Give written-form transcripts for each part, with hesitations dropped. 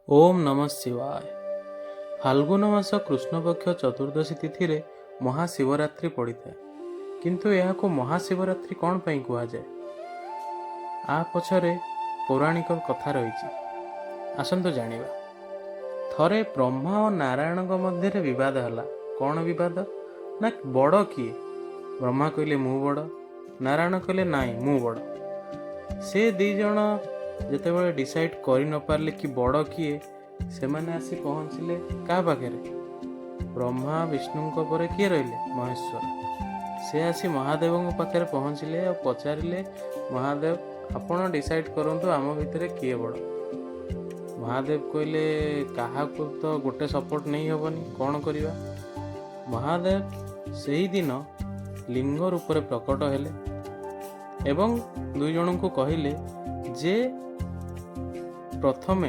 ओम नमः शिवाय। फाल्गुन मास कृष्णपक्ष चतुर्दशी तिथि रे महाशिवरात्रि पड़ी था। किंतु यह महाशिवरात्रि कौन पर कहुए आ पछरे पौराणिक कथा रही। आसतु जानिबा। थरे ब्रह्मा और नारायण मध्य विवाद है। कौन विवाद ना बड़ किए? ब्रह्मा कहले मु बड़, नारायण कहले नाई मु बड़। से दी जण जिते डिसाइड कर न पारे कि बड़ किए, से माने आसी पहुँचले क्या पाखे? ब्रह्मा विष्णु पर किए रहिले? महेश्वर। से आसी महादेव पाखे पहुँचले और पचारे महादेव आपण डिसाइड करंतु आम भितर किए बड़। महादेव कहले क्या तो गोटे सपोर्ट नहीं हेनी, कौन करवा? महादेव से ही दिन लिंग रूप प्रकट हेले एवं दुई जन को कहले जे प्रथमे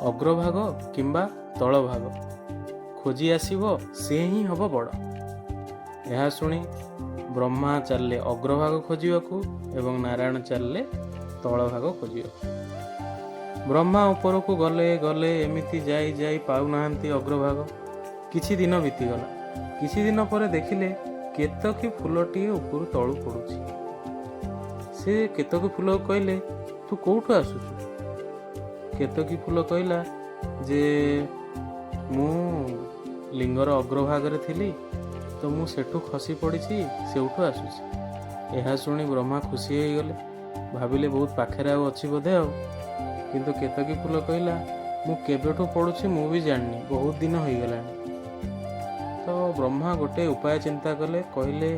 अग्रभाग किंबा तल भाग खोजी आसीबो से ही हब बड़। यह शुणी ब्रह्मा चलले अग्रभाग खोजिबाकू एवं नारायण चलले तल भाग खोजिबाकू। ब्रह्मा ऊपर को गले गले एमिति जाई जाई पाउनाहांती अग्रभाग। किछि दिन बीतीगला। किछि दिन पर देखिले केतकी फूलटी ऊपर तळु पड़ुछि। से केतकी फूल कहले तू कोठु आसुछु? केतकी फूल कहला जे मु लिंगर अग्रभाग थिली तो मु सेठू खसी पड़ी सेठू आसुछि। यह शुणी ब्रह्मा खुशी हो गले, भाविले बहुत पाखे अच्छी बोधे आ। किंतु केतकी फूल कहला मु केबेठू पड़ुछि मु भी जाननी, बहुत दिन हो गला। तो ब्रह्मा गोटे उपाय चिंता कले, कहले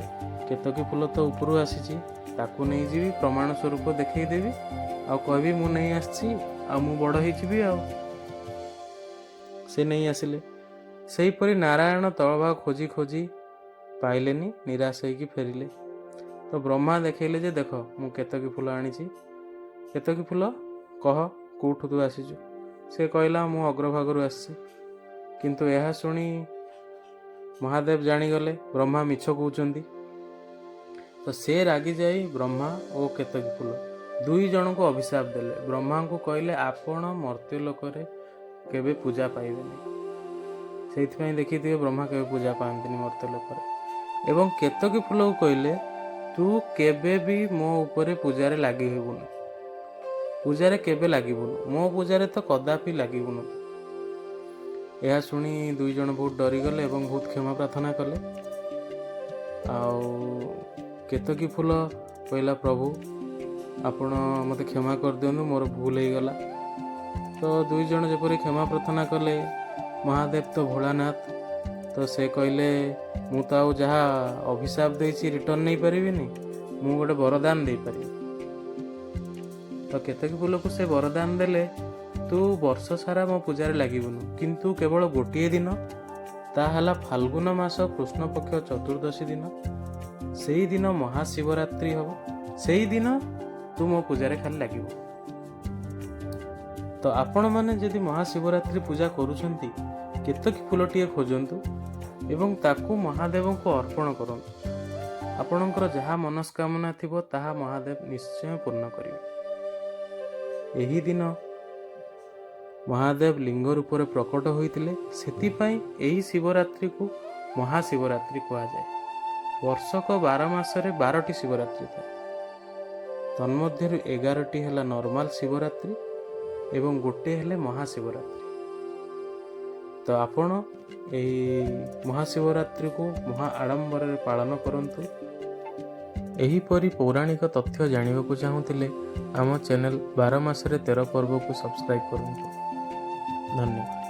केतकी फूल तो ऊपर आसी ताकू नहीं जीवी, प्रमाण स्वरूप देखई देवी आ कहबी मु नहीं आसी आ मु बड़ होइछि आ। से नहीं आसिले। सही परी नारायण तलभाग खोजी खोजी पाइलेनी, निराश होइकी फेरिले। तो ब्रह्मा देखैले जे देख मु केतकी फूल आनिछि, केतकी फूल कह कोठु तू आसीछु? से कहला मु अग्रभागरु आसी। किंतु यह शुणी महादेव जानीगले ब्रह्मा मिछ कहउचंदी। तो से रागी जाई ब्रह्मा और केतकी फूल दुई जन को अभिशाप देले। ब्रह्मा को कहले आपण मर्त्य लोकरे केबे पूजा पाइबेनी। सेइथि देखिए ब्रह्मा केबे पूजा पाआंतिनी मर्त्य लोकरे। एवं केतकी फूल को कहले तू केबे भी मो ऊपर पूजारे लागी हेबुनु, पूजारे केबे लागिबुनु, मो पूजारे तो कदापि लागिबुनु। यह शुणी दुई जन बहुत डरीगले और बहुत क्षमा प्रार्थना कले। केतकी फूल कहला प्रभु आपण मते क्षमा कर दियंतु, मोर भूल हो गला। तो दुई जन जपरी क्षमा प्रार्थना कले, महादेव तो भोलानाथ तो से कहले मु तो आउ जहा अभिशाप देछि रिटर्न नहीं पारिबिनी, मु गोटे वरदान दे पारि। तो केतकी फूल को से वरदान देले तू वर्ष सारा मो पूजारे लागिबुनु, किंतु केवल गोटे दिन ताहला फाल्गुन मास कृष्ण पक्ष चतुर्दशी दिन, से ही दिन महाशिवरात्रि हम, से ही दिन तू मो पूजारे खाली लागिबु। तो आपण माने जदि महाशिवरात्रि पूजा करूछंती केतकी फूलटिए खोजंतु एवं ताकू महादेव को अर्पण करंतु। आपणकर जहा मनस्कामना थिबो ताहा महादेव निश्चय पूर्ण करिवे। एही दिन महादेव लिंग रूप प्रकट होइतिले, सेतिपई एही शिवरात्रि को महाशिवरात्रि कहा जाए। वर्षक 12 मासरे 12टी शिवरात्रि था। तन्मध्यरु 11टी है नॉर्मल शिवरात्रि एवं गोटे हेले महाशिवरात्रि। तो आपण एही महाशिवरात्रि को महा आडंबर पालन करंतु। एही परी पौराणिक तथ्य जानिबाकू चाहुतिले आम चैनल 12 मासरे 13 पर्व को सब्सक्राइब करंतु। धन्यवाद।